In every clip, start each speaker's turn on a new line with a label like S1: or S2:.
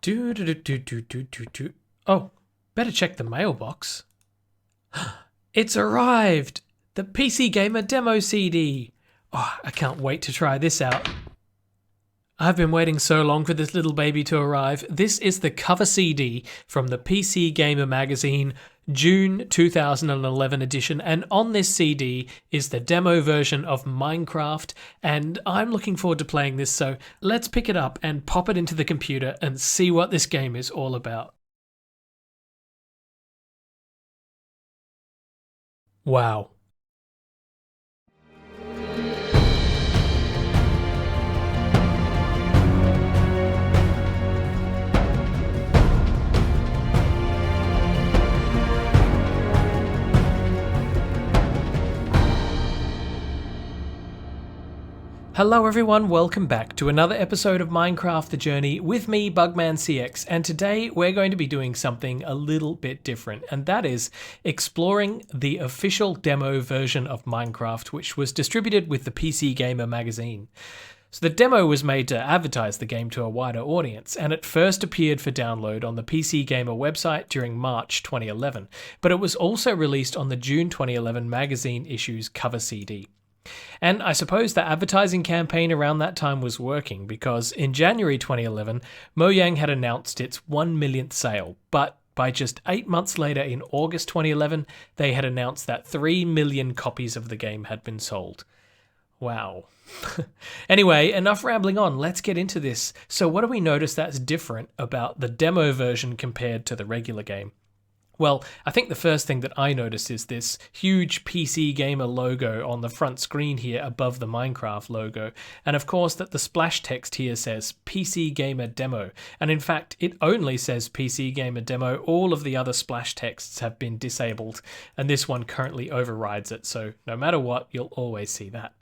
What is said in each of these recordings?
S1: Do, do, do, do, do, do, do, do. Oh, better check the mailbox. It's arrived! The PC Gamer demo CD! Oh, I can't wait to try this out. I've been waiting so long for this little baby to arrive. This is the cover CD from the PC Gamer magazine June 2011 edition, and on this CD is the demo version of Minecraft, and I'm looking forward to playing this, so let's pick it up and pop it into the computer and see what this game is all about. Wow. Hello everyone, welcome back to another episode of Minecraft The Journey with me, bugmancx, and today we're going to be doing something a little bit different, and that is exploring the official demo version of Minecraft, which was distributed with the PC Gamer magazine. So the demo was made to advertise the game to a wider audience, and it first appeared for download on the PC Gamer website during March 2011, but it was also released on the June 2011 magazine issue's cover CD. And I suppose the advertising campaign around that time was working, because in January 2011, Mojang had announced its 1 millionth sale, but by just 8 months later in August 2011, they had announced that 3 million copies of the game had been sold. Wow. Anyway, enough rambling on, let's get into this. So what do we notice that's different about the demo version compared to the regular game? Well, I think the first thing that I notice is this huge PC Gamer logo on the front screen here above the Minecraft logo, and of course that the splash text here says PC Gamer Demo, and in fact it only says PC Gamer Demo. All of the other splash texts have been disabled, and this one currently overrides it, so no matter what, you'll always see that.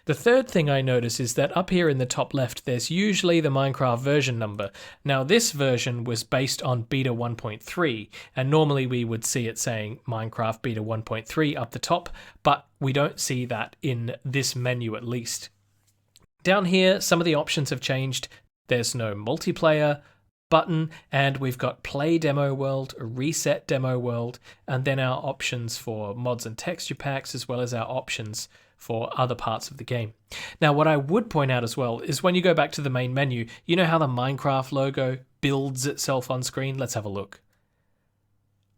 S1: The third thing I notice is that up here in the top left there's usually the Minecraft version number. Now this version was based on beta 1.3, and normally we would see it saying Minecraft beta 1.3 up the top, but we don't see that in this menu at least. Down here some of the options have changed. There's no multiplayer button, and we've got play demo world, reset demo world, and then our options for mods and texture packs, as well as our options for other parts of the game. Now what I would point out as well is when you go back to the main menu, you know how the Minecraft logo builds itself on screen? Let's have a look.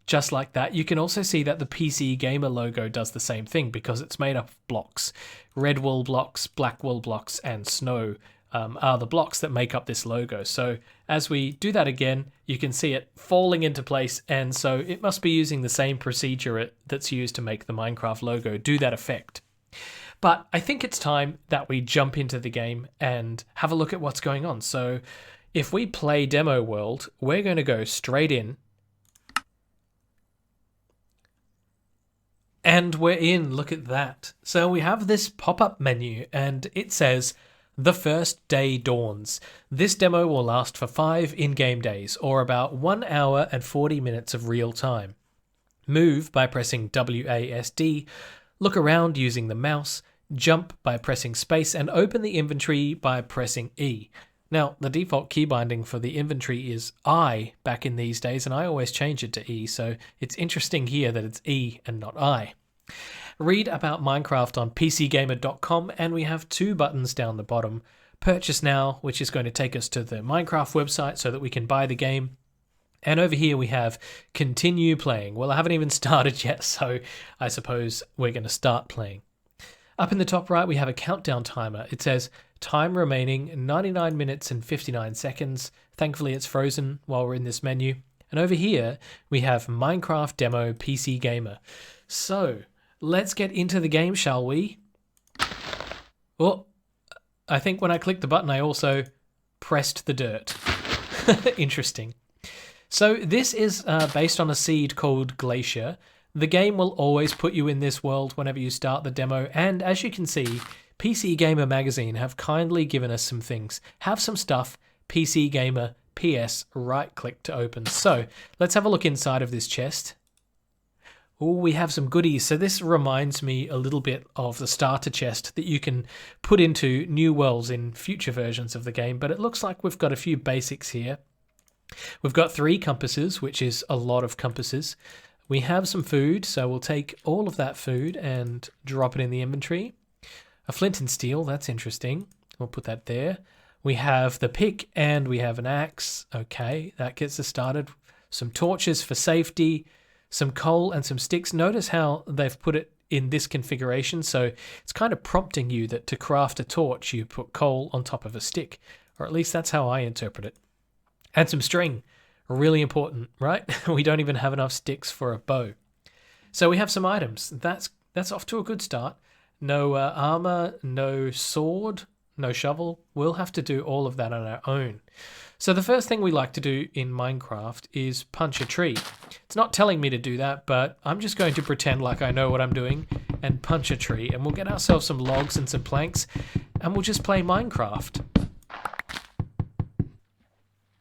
S1: Just like that, you can also see that the PC Gamer logo does the same thing because it's made up of blocks. Red wool blocks, black wool blocks, and snow are the blocks that make up this logo. So as we do that again, you can see it falling into place, and so it must be using the same procedure that's used to make the Minecraft logo do that effect. But I think it's time that we jump into the game and have a look at what's going on. So if we play Demo World, we're going to go straight in. And we're in, look at that. So we have this pop-up menu and it says, "The first day dawns. This demo will last for 5 in-game days, or about 1 hour and 40 minutes of real time. Move by pressing WASD, look around using the mouse, jump by pressing space, and open the inventory by pressing E." Now, the default key binding for the inventory is I back in these days, and I always change it to E, so it's interesting here that it's E and not I. Read about Minecraft on PCGamer.com, and we have 2 buttons down the bottom. Purchase Now, which is going to take us to the Minecraft website so that we can buy the game. And over here we have Continue Playing. Well, I haven't even started yet, so I suppose we're going to start playing. Up in the top right, we have a countdown timer. It says, time remaining 99 minutes and 59 seconds. Thankfully, it's frozen while we're in this menu. And over here, we have Minecraft Demo PC Gamer. So, let's get into the game, shall we? Oh, I think when I clicked the button, I also pressed the dirt. Interesting. So this is based on a seed called Glacier. The game will always put you in this world whenever you start the demo, and as you can see, PC Gamer magazine have kindly given us some things. Have some stuff, PC Gamer, PS, right click to open. So let's have a look inside of this chest. Oh, we have some goodies. So this reminds me a little bit of the starter chest that you can put into new worlds in future versions of the game, but it looks like we've got a few basics here. We've got 3 compasses, which is a lot of compasses. We have some food, so we'll take all of that food and drop it in the inventory. A flint and steel, that's interesting. We'll put that there. We have the pick and we have an axe. Okay, that gets us started. Some torches for safety, some coal and some sticks. Notice how they've put it in this configuration, so it's kind of prompting you that to craft a torch, you put coal on top of a stick, or at least that's how I interpret it. And some string, really important, right? We don't even have enough sticks for a bow. So we have some items. That's off to a good start. No armor, no sword, no shovel. We'll have to do all of that on our own. So the first thing we like to do in Minecraft is punch a tree. It's not telling me to do that, but I'm just going to pretend like I know what I'm doing and punch a tree, and we'll get ourselves some logs and some planks, and we'll just play Minecraft.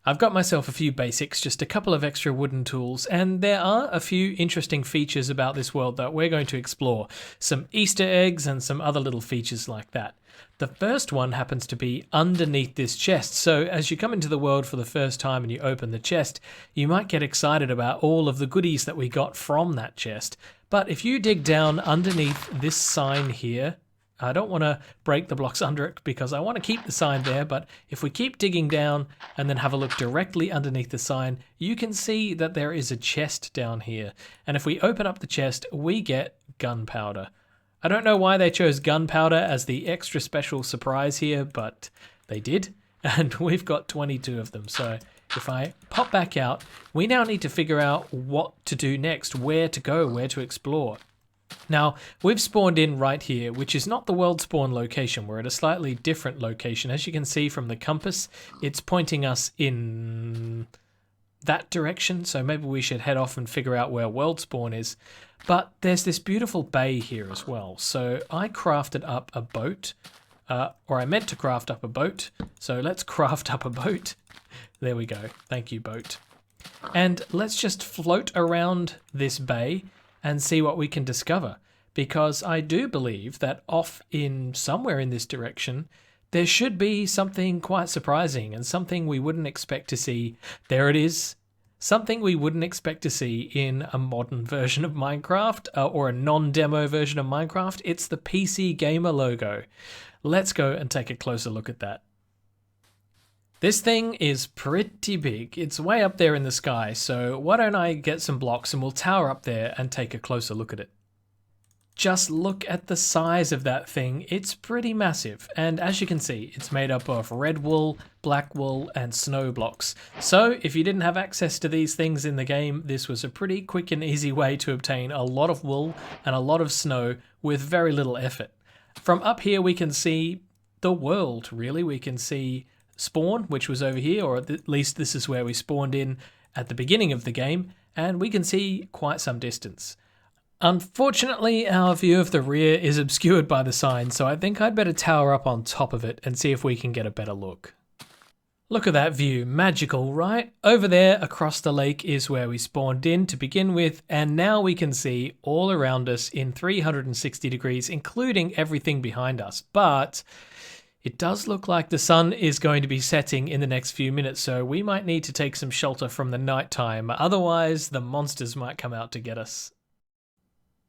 S1: I've got myself a few basics, just a couple of extra wooden tools, and there are a few interesting features about this world that we're going to explore. Some Easter eggs and some other little features like that. The first one happens to be underneath this chest, so as you come into the world for the first time and you open the chest, you might get excited about all of the goodies that we got from that chest. But if you dig down underneath this sign here, I don't want to break the blocks under it because I want to keep the sign there, but if we keep digging down and then have a look directly underneath the sign, you can see that there is a chest down here. And if we open up the chest, we get gunpowder. I don't know why they chose gunpowder as the extra special surprise here, but they did. And we've got 22 of them. So if I pop back out, we now need to figure out what to do next, where to go, where to explore. Now, we've spawned in right here, which is not the world spawn location. We're at a slightly different location. As you can see from the compass, it's pointing us in that direction, so maybe we should head off and figure out where world spawn is. But there's this beautiful bay here as well. So I crafted up a boat, or I meant to craft up a boat. So let's craft up a boat. There we go. Thank you, boat. And let's just float around this bay and see what we can discover, because I do believe that off in somewhere in this direction there should be something quite surprising and something we wouldn't expect to see. There it is, something we wouldn't expect to see in a modern version of Minecraft, or a non-demo version of Minecraft. It's the PC Gamer logo. Let's go and take a closer look at that. This thing is pretty big. It's way up there in the sky, so why don't I get some blocks and we'll tower up there and take a closer look at it. Just look at the size of that thing. It's pretty massive, and as you can see, it's made up of red wool, black wool, and snow blocks. So if you didn't have access to these things in the game, this was a pretty quick and easy way to obtain a lot of wool and a lot of snow with very little effort. From up here we can see the world, really. We can see spawn, which was over here, or at least this is where we spawned in at the beginning of the game, and we can see quite some distance. Unfortunately, our view of the rear is obscured by the sign, so I think I'd better tower up on top of it and see if we can get a better look. Look at that view, magical, right? Over there across the lake is where we spawned in to begin with, and now we can see all around us in 360 degrees, including everything behind us. But it does look like the sun is going to be setting in the next few minutes, so we might need to take some shelter from the nighttime, otherwise the monsters might come out to get us.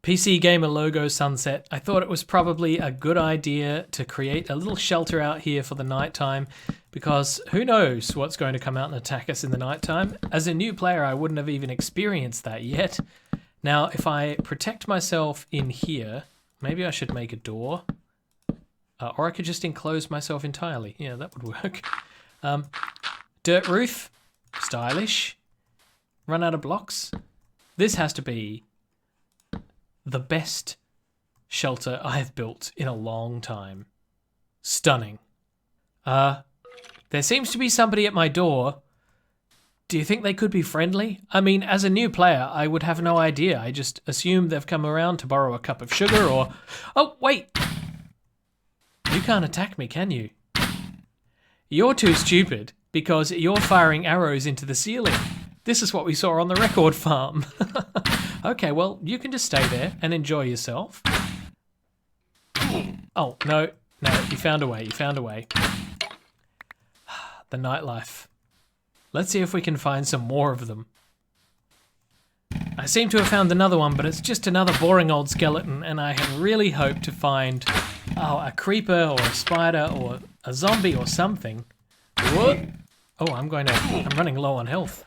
S1: PC Gamer logo sunset. I thought it was probably a good idea to create a little shelter out here for the nighttime, because who knows what's going to come out and attack us in the nighttime. As a new player, I wouldn't have even experienced that yet. Now, if I protect myself in here, maybe I should make a door. Or I could just enclose myself entirely. Yeah, that would work. Dirt roof. Stylish. Run out of blocks. This has to be the best shelter I have built in a long time. Stunning. There seems to be somebody at my door. Do you think they could be friendly? I mean, as a new player, I would have no idea. I just assume they've come around to borrow a cup of sugar or... Oh, wait! You can't attack me, can you? You're too stupid because you're firing arrows into the ceiling. This is what we saw on the record farm. Okay, well, you can just stay there and enjoy yourself. Oh, no, you found a way, The nightlife. Let's see if we can find some more of them. I seem to have found another one, but it's just another boring old skeleton, and I had really hoped to find a creeper or a spider or a zombie or something. What? Oh, I'm running low on health.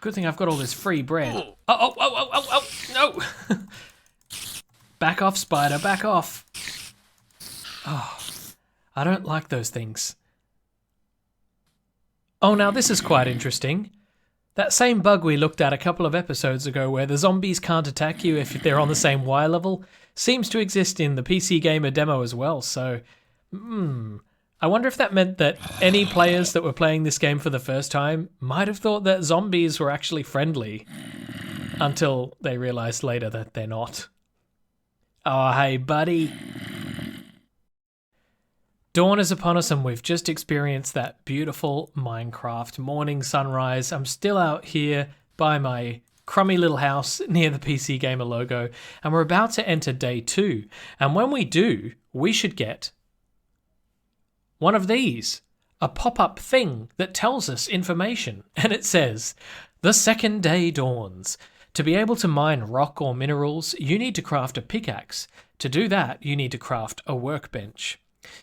S1: Good thing I've got all this free bread. Oh, no! Back off, spider, back off. Oh, I don't like those things. Oh, now this is quite interesting. That same bug we looked at a couple of episodes ago where the zombies can't attack you if they're on the same Y level seems to exist in the PC Gamer demo as well, so... I wonder if that meant that any players that were playing this game for the first time might have thought that zombies were actually friendly until they realised later that they're not. Oh, hey, buddy. Dawn is upon us and we've just experienced that beautiful Minecraft morning sunrise. I'm still out here by my crummy little house near the PC Gamer logo, and we're about to enter day 2. And when we do, we should get one of these, a pop-up thing that tells us information. And it says, the second day dawns. To be able to mine rock or minerals, you need to craft a pickaxe. To do that, you need to craft a workbench.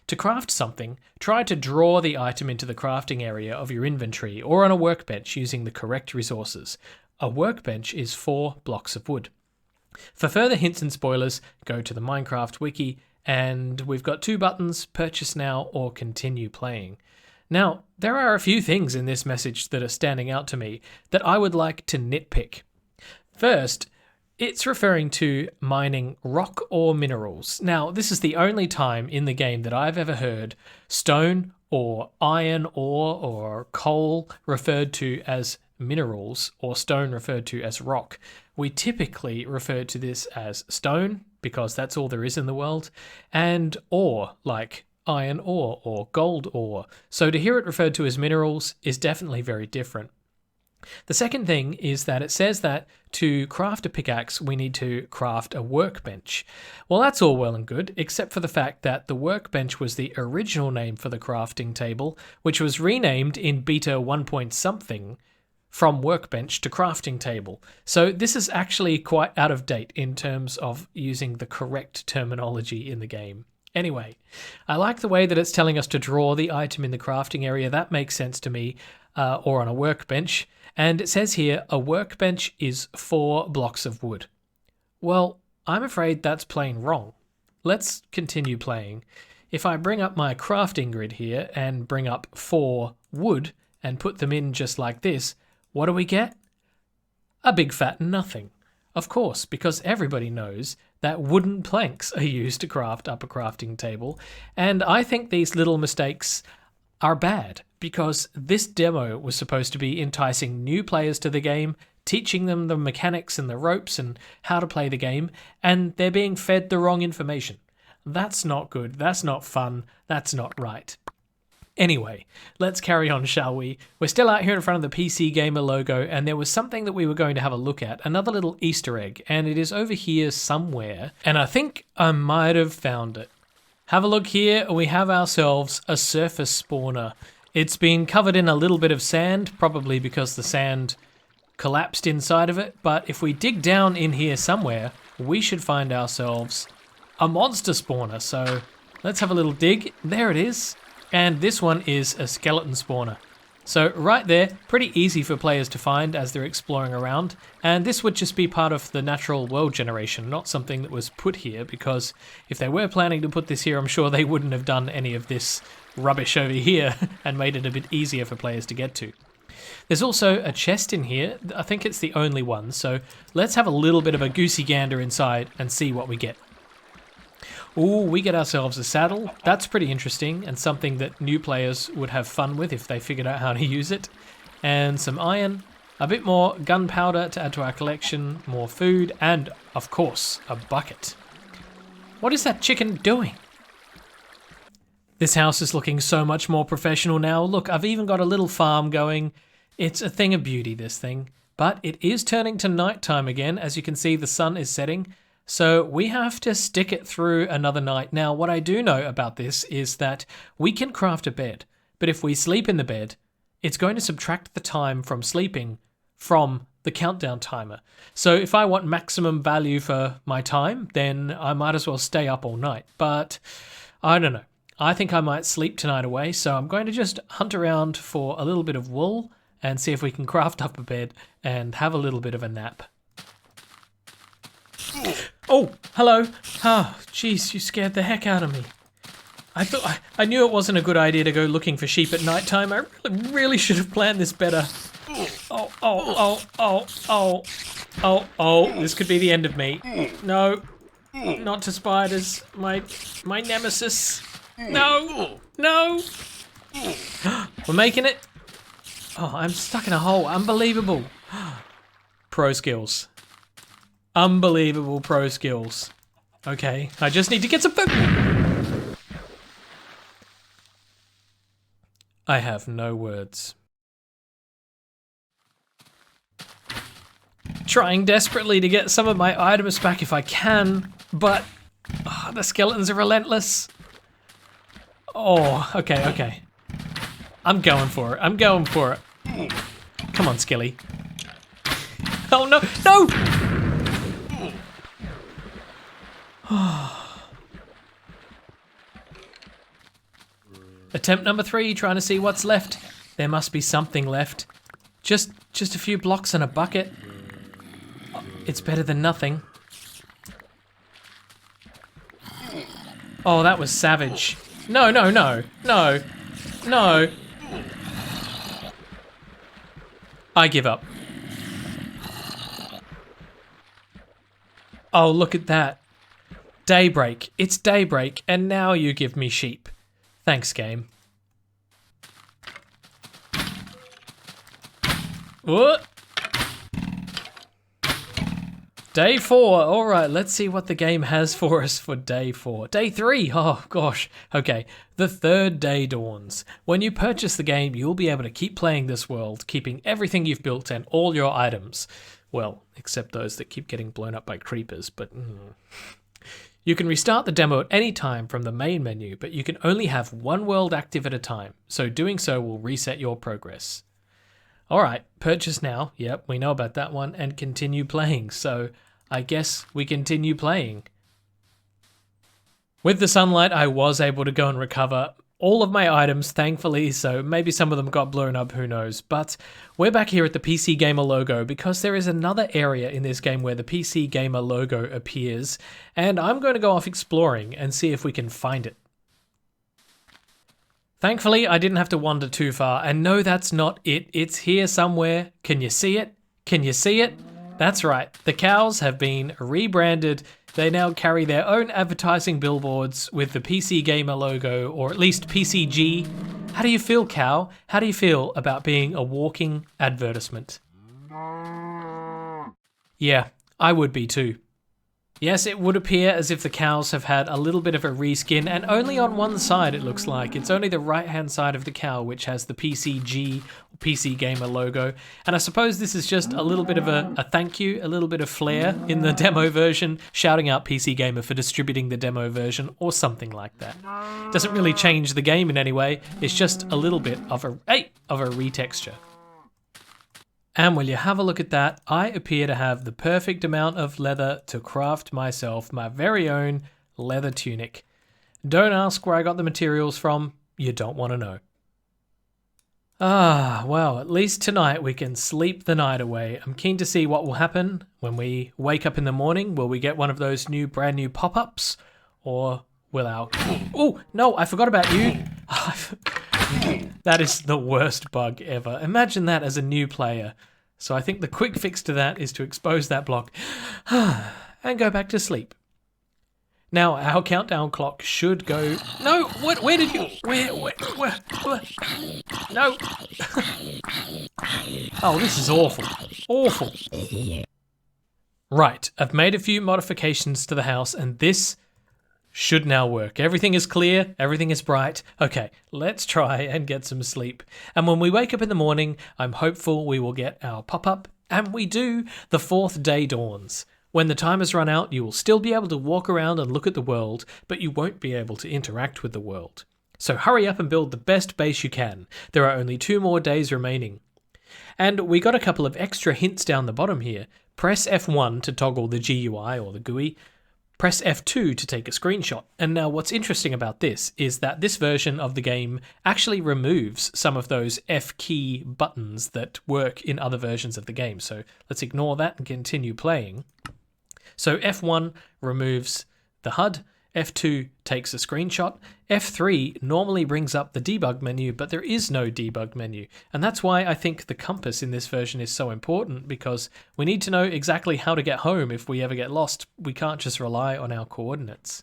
S1: To craft something, try to draw the item into the crafting area of your inventory or on a workbench using the correct resources. A workbench is 4 blocks of wood. For further hints and spoilers, go to the Minecraft wiki, and we've got 2 buttons, purchase now or continue playing. Now, there are a few things in this message that are standing out to me that I would like to nitpick. First, it's referring to mining rock or minerals. Now, this is the only time in the game that I've ever heard stone or iron ore or coal referred to as minerals or stone referred to as rock. We typically refer to this as stone because that's all there is in the world, and ore like iron ore or gold ore. So to hear it referred to as minerals is definitely very different. The second thing is that it says that to craft a pickaxe, we need to craft a workbench. Well, that's all well and good, except for the fact that the workbench was the original name for the crafting table, which was renamed in beta 1 point something from workbench to crafting table. So this is actually quite out of date in terms of using the correct terminology in the game. Anyway, I like the way that it's telling us to draw the item in the crafting area. That makes sense to me, or on a workbench. And it says here, a workbench is 4 blocks of wood. Well, I'm afraid that's plain wrong. Let's continue playing. If I bring up my crafting grid here and bring up 4 wood and put them in just like this, what do we get? A big fat nothing. Of course, because everybody knows that wooden planks are used to craft up a crafting table, and I think these little mistakes are bad because this demo was supposed to be enticing new players to the game, teaching them the mechanics and the ropes and how to play the game, and they're being fed the wrong information. That's not good, that's not fun, that's not right. Anyway, let's carry on, shall we? We're still out here in front of the PC Gamer logo, and there was something that we were going to have a look at, another little Easter egg, and it is over here somewhere, and I think I might have found it. Have a look here, we have ourselves a surface spawner. It's been covered in a little bit of sand, probably because the sand collapsed inside of it, but if we dig down in here somewhere, we should find ourselves a monster spawner. So let's have a little dig. There it is. And this one is a skeleton spawner. So right there, pretty easy for players to find as they're exploring around. And this would just be part of the natural world generation, not something that was put here, because if they were planning to put this here, I'm sure they wouldn't have done any of this rubbish over here and made it a bit easier for players to get to. There's also a chest in here. I think it's the only one. So let's have a little bit of a goosey gander inside and see what we get. Ooh, we get ourselves a saddle. That's pretty interesting and something that new players would have fun with if they figured out how to use it. And some iron, a bit more gunpowder to add to our collection, more food, and, of course, a bucket. What is that chicken doing? This house is looking so much more professional now. Look, I've even got a little farm going. It's a thing of beauty, this thing. But it is turning to nighttime again. As you can see, the sun is setting. So we have to stick it through another night. Now, what I do know about this is that we can craft a bed, but if we sleep in the bed, it's going to subtract the time from sleeping from the countdown timer. So if I want maximum value for my time, then I might as well stay up all night. But I don't know. I think I might sleep tonight away, so I'm going to just hunt around for a little bit of wool and see if we can craft up a bed and have a little bit of a nap. Oh, hello. Oh, jeez, you scared the heck out of me. I knew it wasn't a good idea to go looking for sheep at night time. I really should have planned this better. Oh, this could be the end of me. No, not to spiders, my nemesis. No. We're making it. Oh, I'm stuck in a hole. Unbelievable. Pro skills. Unbelievable pro skills. Okay, I just need to get some food. I have no words. Trying desperately to get some of my items back if I can, but the skeletons are relentless. Oh, okay. I'm going for it. Come on, Skilly. Oh, no! Attempt number 3, trying to see what's left. There must be something left. Just a few blocks and a bucket. It's better than nothing. Oh, that was savage. No. I give up. Oh, look at that. Daybreak. It's daybreak, and now you give me sheep. Thanks, game. What? Day 4. All right, let's see what the game has for us for day 4. Day 3. Oh, gosh. Okay, the third day dawns. When you purchase the game, you'll be able to keep playing this world, keeping everything you've built and all your items. Well, except those that keep getting blown up by creepers, but... You can restart the demo at any time from the main menu, but you can only have one world active at a time, so doing so will reset your progress. Alright, purchase now, yep, we know about that one, and continue playing, so I guess we continue playing. With the sunlight, I was able to go and recover all of my items, thankfully, so maybe some of them got blown up, who knows. But we're back here at the PC Gamer logo because there is another area in this game where the PC Gamer logo appears, and I'm going to go off exploring and see if we can find it. Thankfully, I didn't have to wander too far, and no, that's not it. It's here somewhere. Can you see it? Can you see it? That's right, the cows have been rebranded. They now carry their own advertising billboards with the PC Gamer logo, or at least PCG. How do you feel, cow? How do you feel about being a walking advertisement? Yeah, I would be too. Yes, it would appear as if the cows have had a little bit of a reskin, and only on one side it looks like. It's only the right-hand side of the cow which has the PCG, or PC Gamer logo, and I suppose this is just a little bit of a thank you, a little bit of flair in the demo version, shouting out PC Gamer for distributing the demo version, or something like that. Doesn't really change the game in any way, it's just a little bit of a retexture. And will you have a look at that, I appear to have the perfect amount of leather to craft myself my very own leather tunic. Don't ask where I got the materials from, you don't want to know. Ah, well, at least tonight we can sleep the night away. I'm keen to see what will happen when we wake up in the morning. Will we get one of those brand new pop-ups? Or will our... Oh, no, I forgot about you. That is the worst bug ever. Imagine that as a new player. So I think the quick fix to that is to expose that block and go back to sleep. Now our countdown clock should go... No, where did you... Where? No. Oh, this is awful. Awful. Right, I've made a few modifications to the house and this should now work. Everything is clear, everything is bright. Okay, let's try and get some sleep. And when we wake up in the morning, I'm hopeful we will get our pop-up, and we do. The fourth day dawns. When the time has run out, you will still be able to walk around and look at the world, but you won't be able to interact with the world. So hurry up and build the best base you can. There are only 2 more days remaining. And we got a couple of extra hints down the bottom here. Press F1 to toggle the GUI or the GUI. Press F2 to take a screenshot. And now what's interesting about this is that this version of the game actually removes some of those F key buttons that work in other versions of the game. So let's ignore that and continue playing. So F1 removes the HUD, F2 takes a screenshot, F3 normally brings up the debug menu, but there is no debug menu. And that's why I think the compass in this version is so important, because we need to know exactly how to get home if we ever get lost. We can't just rely on our coordinates.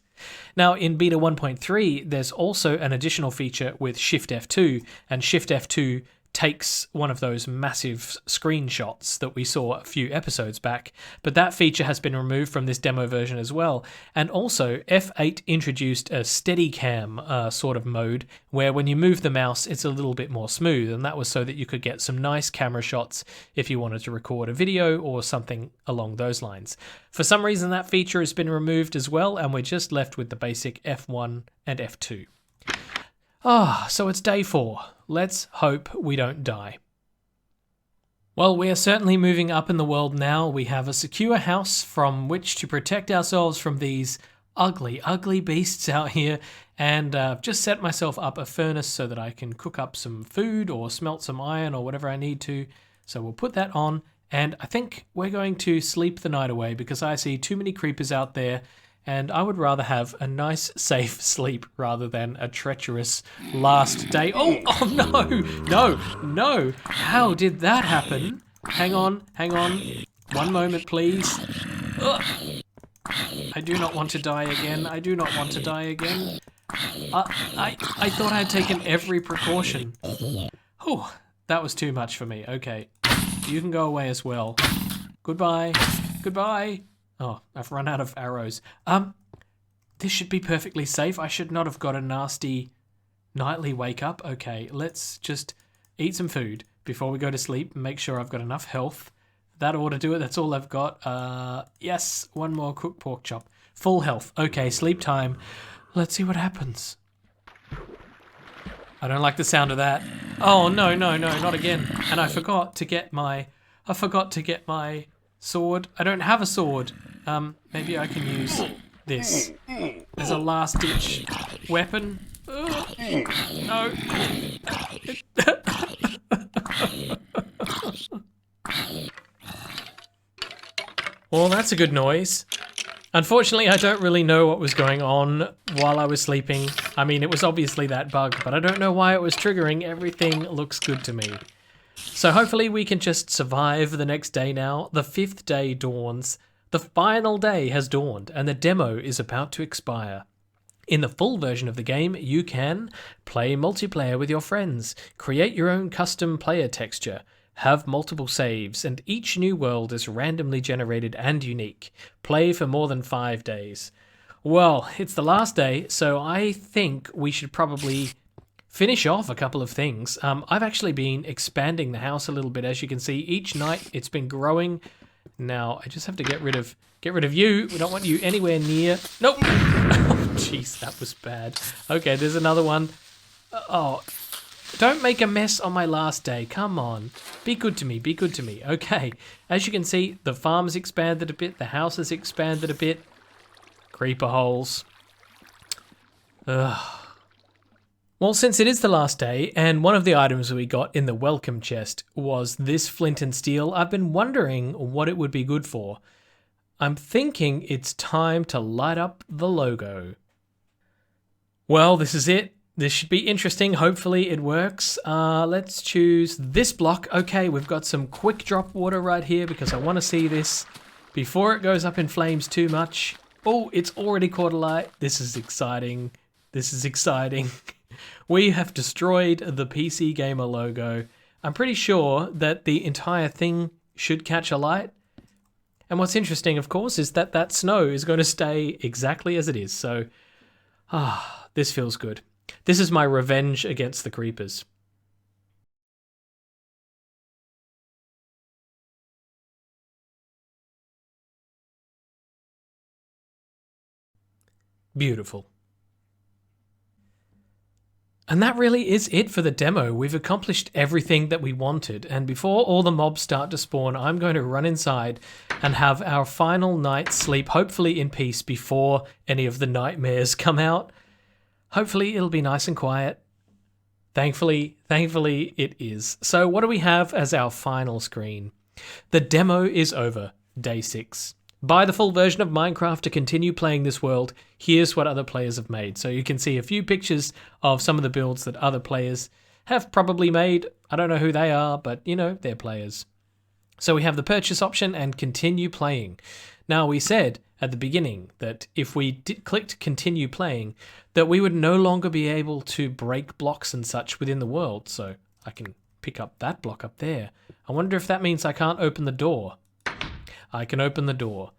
S1: Now in beta 1.3, there's also an additional feature with Shift F2, and Shift F2 takes one of those massive screenshots that we saw a few episodes back, but that feature has been removed from this demo version as well. And also F8 introduced a Steadicam sort of mode where when you move the mouse it's a little bit more smooth, and that was so that you could get some nice camera shots if you wanted to record a video or something along those lines. For some reason that feature has been removed as well, and we're just left with the basic F1 and F2. So it's day 4. Let's hope we don't die. Well, we are certainly moving up in the world now. We have a secure house from which to protect ourselves from these ugly, ugly beasts out here. And I've just set myself up a furnace so that I can cook up some food or smelt some iron or whatever I need to. So we'll put that on. And I think we're going to sleep the night away because I see too many creepers out there. And I would rather have a nice, safe sleep rather than a treacherous last day. Oh no. How did that happen? Hang on. 1 moment, please. Ugh. I do not want to die again. I thought I had taken every precaution. Oh, that was too much for me. Okay, you can go away as well. Goodbye. Oh, I've run out of arrows. This should be perfectly safe. I should not have got a nasty nightly wake up. Okay, let's just eat some food before we go to sleep and make sure I've got enough health. That ought to do it. That's all I've got. Yes, 1 more cooked pork chop. Full health. Okay, sleep time. Let's see what happens. I don't like the sound of that. Oh, no, not again. And I forgot to get my sword. I don't have a sword. Maybe I can use this as a last-ditch weapon. No. Well, that's a good noise. Unfortunately, I don't really know what was going on while I was sleeping. I mean, it was obviously that bug, but I don't know why it was triggering. Everything looks good to me. So hopefully we can just survive the next day now. The 5th day dawns. The final day has dawned, and the demo is about to expire. In the full version of the game, you can play multiplayer with your friends, create your own custom player texture, have multiple saves, and each new world is randomly generated and unique. Play for more than 5 days. Well, it's the last day, so I think we should probably finish off a couple of things. I've actually been expanding the house a little bit. As you can see, each night it's been growing. Now I just have to get rid of you. We don't want you anywhere near. Nope. Oh, jeez, that was bad. Okay, there's another one. Oh, don't make a mess on my last day. Come on, be good to me. Okay, as you can see, the farm's expanded a bit. The house has expanded a bit. Creeper holes. Ugh. Well, since it is the last day, and one of the items we got in the welcome chest was this flint and steel, I've been wondering what it would be good for. I'm thinking it's time to light up the logo. Well, this is it. This should be interesting. Hopefully it works. Let's choose this block. Okay, we've got some quick drop water right here because I want to see this before it goes up in flames too much. Oh, it's already caught a light. This is exciting. We have destroyed the PC Gamer logo. I'm pretty sure that the entire thing should catch a light. And what's interesting, of course, is that that snow is going to stay exactly as it is. So, this feels good. This is my revenge against the creepers. Beautiful. And that really is it for the demo. We've accomplished everything that we wanted. And before all the mobs start to spawn, I'm going to run inside and have our final night's sleep, hopefully in peace, before any of the nightmares come out. Hopefully it'll be nice and quiet. Thankfully it is. So what do we have as our final screen? The demo is over, day 6. Buy the full version of Minecraft to continue playing this world. Here's what other players have made. So you can see a few pictures of some of the builds that other players have probably made. I don't know who they are, but you know, they're players. So we have the purchase option and continue playing. Now we said at the beginning that if we clicked continue playing, that we would no longer be able to break blocks and such within the world. So I can pick up that block up there. I wonder if that means I can't open the door. I can open the door.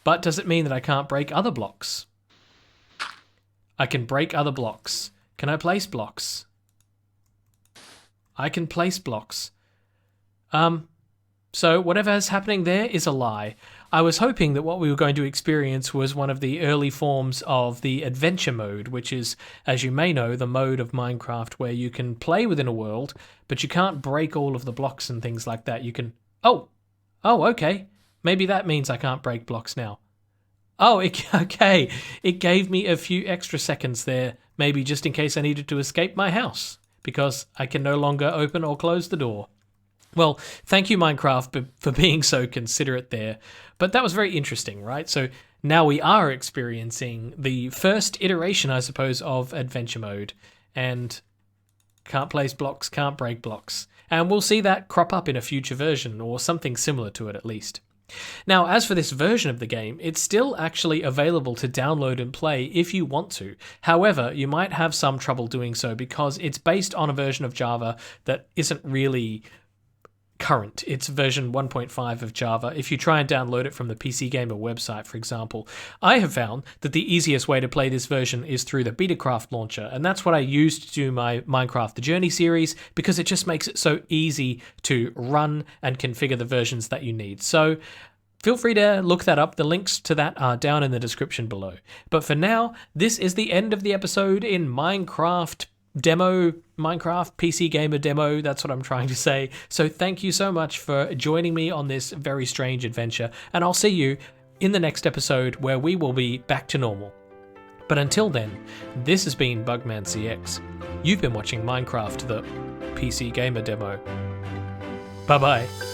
S1: But does it mean that I can't break other blocks? I can break other blocks. Can I place blocks? I can place blocks. So whatever is happening there is a lie. I was hoping that what we were going to experience was one of the early forms of the adventure mode, which is, as you may know, the mode of Minecraft where you can play within a world, but you can't break all of the blocks and things like that. You can... Oh, okay. Maybe that means I can't break blocks now. Oh, okay. It gave me a few extra seconds there, maybe just in case I needed to escape my house, because I can no longer open or close the door. Well, thank you, Minecraft, for being so considerate there. But that was very interesting, right? So now we are experiencing the first iteration, I suppose, of adventure mode. And can't place blocks, can't break blocks. And we'll see that crop up in a future version, or something similar to it at least. Now, as for this version of the game, it's still actually available to download and play if you want to. However, you might have some trouble doing so because it's based on a version of Java that isn't really current. It's version 1.5 of Java. If you try and download it from the PC Gamer website, for example, I have found that the easiest way to play this version is through the Betacraft launcher, and that's what I used to do my Minecraft The Journey series, because it just makes it so easy to run and configure the versions that you need. So feel free to look that up. The links to that are down in the description below. But for now, this is the end of the episode in Minecraft PC Gamer demo, that's what I'm trying to say. So thank you so much for joining me on this very strange adventure, and I'll see you in the next episode where we will be back to normal. But until then, this has been bugmancx. You've been watching Minecraft, the PC Gamer demo. Bye bye.